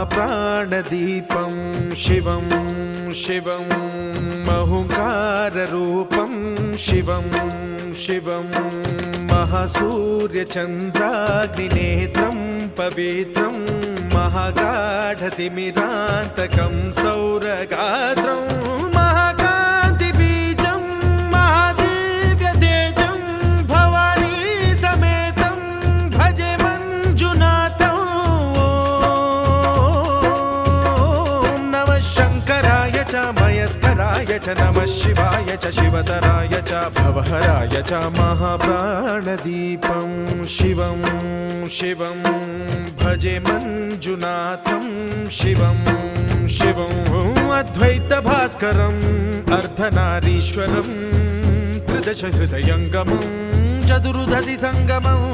महाप्राणदीपं शिवं शिवं महुङ्काररूपं शिवं शिवं महासूर्यचन्द्राग्निनेत्रं पवित्रं महागाढतिमिरान्तकं सौरगात्रं महाकान्तिबीजं महादिव्यतेजं भवानी समेतं भजे मञ्जुनाथं। ॐ नमः शङ्कराय च मयस्कराय च नमः शिवाय च शिवतराय च भवहराय च महाप्राणदीपं शिवं शिवं भजे मञ्जुनाथं शिवं शिवं अद्वैतभास्करम् अर्धनारीश्वरं त्रिदशहृदयङ्गमं चतुर्दधिसङ्गमम्